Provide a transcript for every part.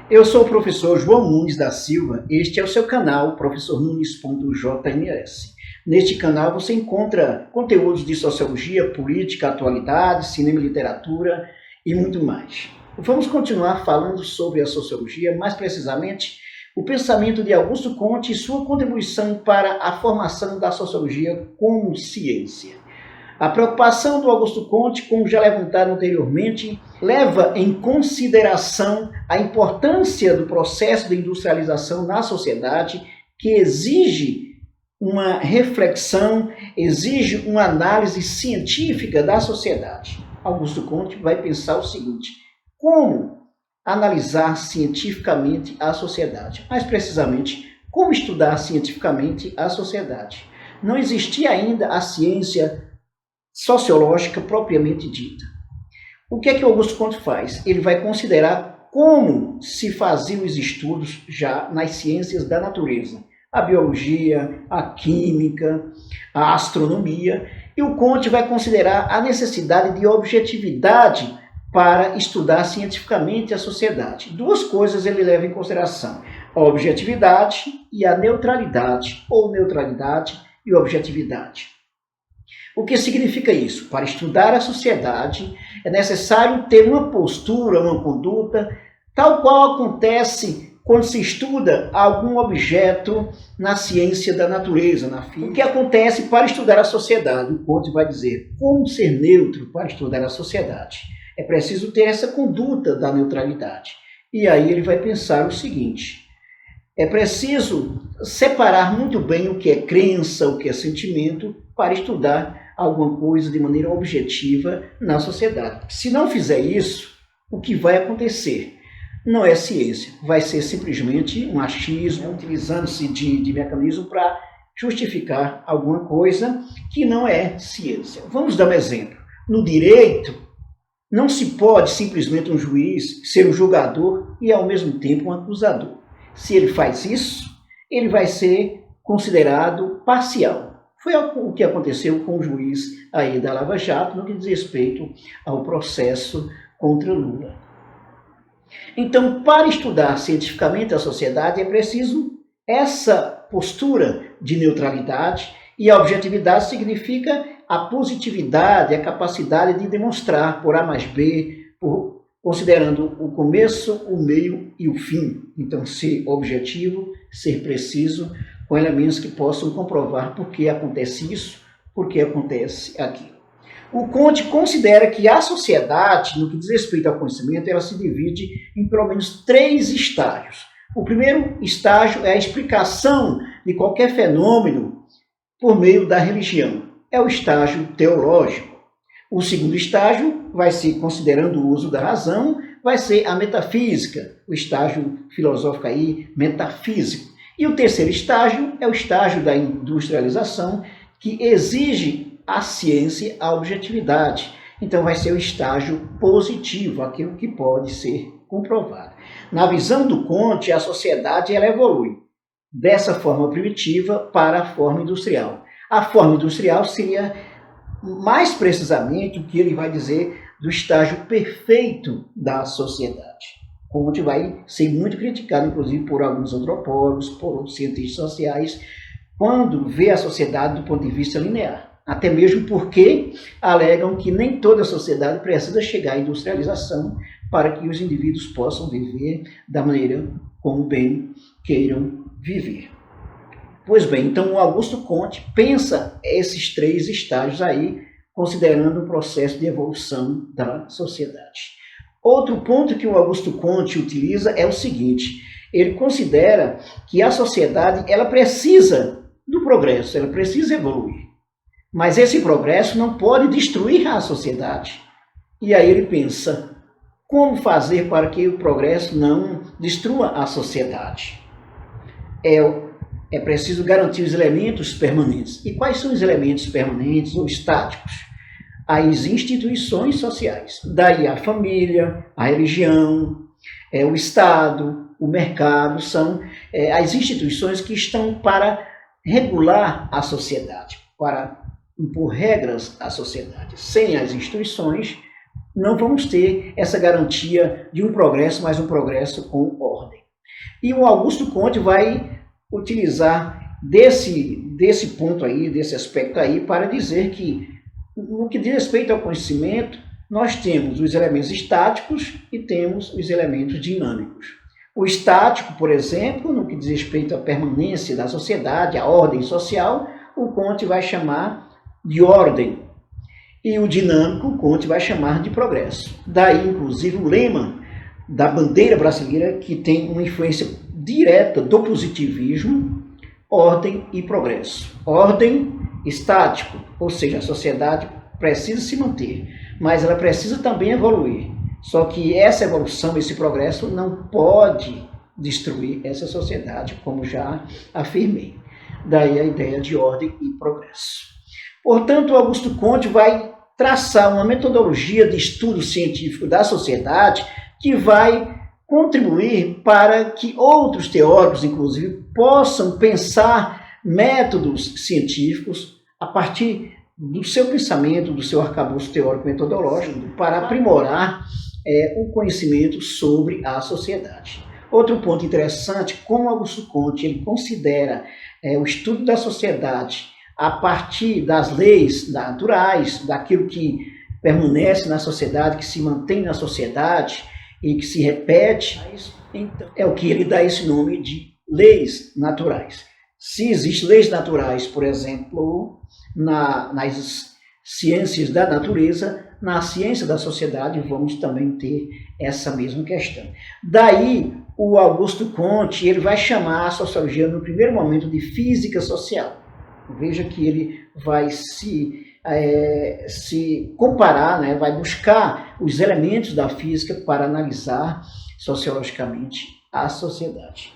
Eu sou o professor João Nunes da Silva. Este é o seu canal, professornunes.jms. Neste canal você encontra conteúdos de sociologia, política, atualidade, cinema e literatura e muito mais. Vamos continuar falando sobre a sociologia, mais precisamente o pensamento de Augusto Comte e sua contribuição para a formação da sociologia como ciência. A preocupação do Augusto Comte, como já levantado anteriormente, leva em consideração a importância do processo de industrialização na sociedade, que exige uma reflexão, exige uma análise científica da sociedade. Augusto Comte vai pensar o seguinte: como analisar cientificamente a sociedade? Mais precisamente, como estudar cientificamente a sociedade? Não existia ainda a ciência sociológica propriamente dita. O que é que Augusto Comte faz? Ele vai considerar como se faziam os estudos já nas ciências da natureza, a biologia, a química, a astronomia, e o Comte vai considerar a necessidade de objetividade para estudar cientificamente a sociedade. Duas coisas ele leva em consideração: a objetividade e a neutralidade, ou neutralidade e objetividade. O que significa isso? Para estudar a sociedade, é necessário ter uma postura, uma conduta, tal qual acontece quando se estuda algum objeto na ciência da natureza, na física. O que acontece para estudar a sociedade? O Comte vai dizer como ser neutro para estudar a sociedade. É preciso ter essa conduta da neutralidade. E aí ele vai pensar o seguinte: é preciso separar muito bem o que é crença, o que é sentimento, para estudar alguma coisa de maneira objetiva na sociedade. Se não fizer isso, o que vai acontecer? Não é ciência, vai ser simplesmente um achismo, utilizando-se de mecanismo para justificar alguma coisa que não é ciência. Vamos dar um exemplo. No direito, não se pode simplesmente um juiz ser um julgador e ao mesmo tempo um acusador. Se ele faz isso, ele vai ser considerado parcial. Foi o que aconteceu com o juiz aí da Lava Jato no que diz respeito ao processo contra Lula. Então, para estudar cientificamente a sociedade, é preciso essa postura de neutralidade, e a objetividade significa a positividade, a capacidade de demonstrar por A mais B, considerando o começo, o meio e o fim. Então, ser objetivo, ser preciso, com elementos que possam comprovar por que acontece isso, por que acontece aquilo. O Comte considera que a sociedade, no que diz respeito ao conhecimento, ela se divide em pelo menos 3 estágios. O primeiro estágio é a explicação de qualquer fenômeno por meio da religião. É o estágio teológico. O segundo estágio vai ser, considerando o uso da razão, vai ser a metafísica, o estágio filosófico aí, metafísico. E o terceiro estágio é o estágio da industrialização, que exige a ciência, a objetividade. Então vai ser o estágio positivo, aquilo que pode ser comprovado. Na visão do Comte, a sociedade ela evolui dessa forma primitiva para a forma industrial. A forma industrial seria, mais precisamente, o que ele vai dizer do estágio perfeito da sociedade. Comte vai ser muito criticado, inclusive, por alguns antropólogos, por outros cientistas sociais, quando vê a sociedade do ponto de vista linear. Até mesmo porque alegam que nem toda a sociedade precisa chegar à industrialização para que os indivíduos possam viver da maneira como bem queiram viver. Pois bem, então o Augusto Comte pensa esses 3 estágios aí, considerando o processo de evolução da sociedade. Outro ponto que o Augusto Comte utiliza é o seguinte: ele considera que a sociedade ela precisa do progresso, ela precisa evoluir. Mas esse progresso não pode destruir a sociedade. E aí ele pensa: como fazer para que o progresso não destrua a sociedade? É preciso garantir os elementos permanentes. E quais são os elementos permanentes ou estáticos? As instituições sociais. Daí a família, a religião, o Estado, o mercado, são as instituições que estão para regular a sociedade, para impor regras à sociedade. Sem as instituições, não vamos ter essa garantia de um progresso, mas um progresso com ordem. E o Augusto Comte vai utilizar desse ponto aí, desse aspecto aí, para dizer que, no que diz respeito ao conhecimento, nós temos os elementos estáticos e temos os elementos dinâmicos. O estático, por exemplo, no que diz respeito à permanência da sociedade, à ordem social, o Comte vai chamar de ordem. E o dinâmico, o Comte vai chamar de progresso. Daí, inclusive, o lema da bandeira brasileira, que tem uma influência direta do positivismo, ordem e progresso. Ordem, estático, ou seja, a sociedade precisa se manter, mas ela precisa também evoluir. Só que essa evolução, esse progresso não pode destruir essa sociedade, como já afirmei. Daí a ideia de ordem e progresso. Portanto, Augusto Comte vai traçar uma metodologia de estudo científico da sociedade que vai contribuir para que outros teóricos, inclusive, possam pensar métodos científicos a partir do seu pensamento, do seu arcabouço teórico-metodológico, para aprimorar o conhecimento sobre a sociedade. Outro ponto interessante, como Augusto Comte ele considera o estudo da sociedade a partir das leis naturais, daquilo que permanece na sociedade, que se mantém na sociedade e que se repete, então, é o que ele dá esse nome de leis naturais. Se existem leis naturais, por exemplo, nas ciências da natureza, na ciência da sociedade vamos também ter essa mesma questão. Daí, o Augusto Comte ele vai chamar a sociologia no primeiro momento de física social. Veja que ele vai se comparar, né, vai buscar os elementos da física para analisar sociologicamente a sociedade.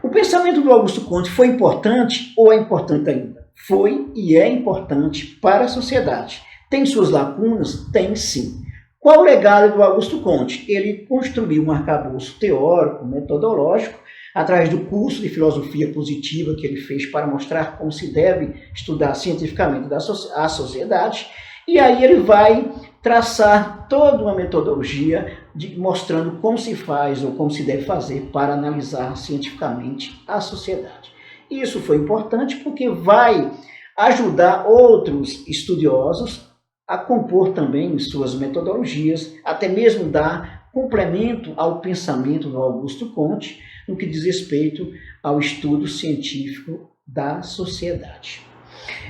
O pensamento do Augusto Comte foi importante ou é importante ainda? Foi e é importante para a sociedade. Tem suas lacunas? Tem sim. Qual o legado do Augusto Comte? Ele construiu um arcabouço teórico, metodológico, através do curso de filosofia positiva que ele fez para mostrar como se deve estudar cientificamente a sociedade, e aí ele vai traçar toda uma metodologia mostrando como se faz ou como se deve fazer para analisar cientificamente a sociedade. Isso foi importante porque vai ajudar outros estudiosos a compor também suas metodologias, até mesmo dar complemento ao pensamento do Augusto Comte no que diz respeito ao estudo científico da sociedade.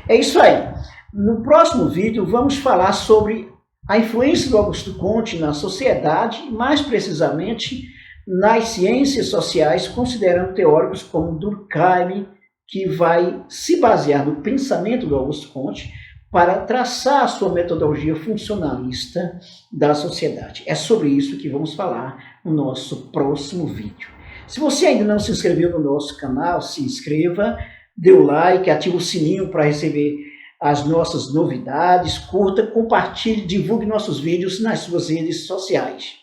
É isso aí. No próximo vídeo vamos falar sobre a influência do Augusto Comte na sociedade, mais precisamente nas ciências sociais, considerando teóricos como Durkheim, que vai se basear no pensamento do Augusto Comte para traçar a sua metodologia funcionalista da sociedade. É sobre isso que vamos falar no nosso próximo vídeo. Se você ainda não se inscreveu no nosso canal, se inscreva, dê o like, ative o sininho para receber as nossas novidades, curta, compartilhe, divulgue nossos vídeos nas suas redes sociais.